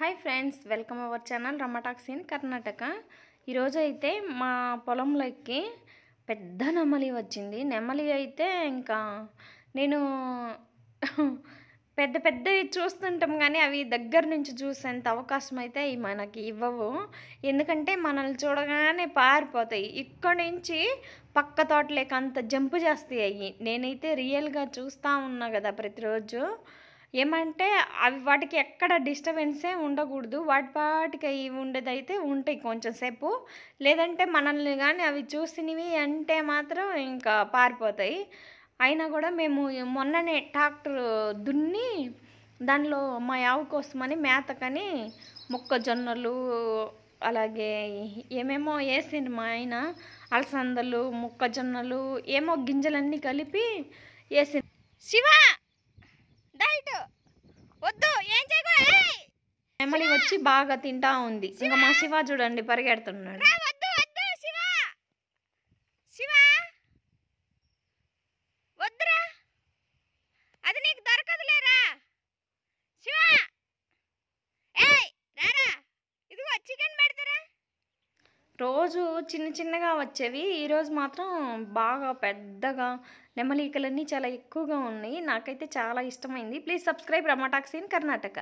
Hi friends, welcome our channel Ramatalks in Karnataka. ఈరోజు అయితే మా పొలంలోకి పెద్ద నెమలి వచ్చింది. నెమలి అయితే ఇంకా నేను పెద్ద పెద్దవి చూస్తుంటాం కానీ అవి దగ్గర నుంచి చూసేంత అవకాశం అయితే మనకి ఇవ్వవు. ఎందుకంటే మనల్ని చూడగానే పారిపోతాయి. ఇక్కడ నుంచి పక్క తోటలేక అంత జంపు చేస్తాయి అవి. నేనైతే రియల్గా చూస్తూ ఉన్నా కదా ప్రతిరోజు. ఏమంటే అవి వాటికి ఎక్కడ డిస్టర్బెన్సే ఉండకూడదు. వాటికి అవి ఉండేదైతే ఉంటాయి కొంచెం సేపు. లేదంటే మనల్ని కానీ అవి చూసినవి అంటే మాత్రం ఇంకా పారిపోతాయి. అయినా కూడా మేము మొన్ననే ట్రాక్టర్ దున్ని దానిలో మా ఆవు కోసమని మేతకని మొక్కజొన్నలు అలాగే ఏమేమో వేసిండు మా ఆయన. అలసందలు, మొక్కజొన్నలు ఏమో గింజలన్నీ కలిపి వేసింది. శివ వద్దు, ఏం నెమలి వచ్చి బాగా తింటా ఉంది. ఇంకా మా శివ చూడండి పరిగెడుతున్నాడు. వద్దురా, అది నీకు దొరకదులేరా శివ. ఇదిగో చికెన్ పెడతారా. రోజు చిన్న చిన్నగా వచ్చేవి, ఈరోజు మాత్రం బాగా పెద్దగా నెమలికలన్నీ చాలా ఎక్కువగా ఉన్నాయి. నాకైతే చాలా ఇష్టమైంది. Please subscribe Ramatalks in Karnataka.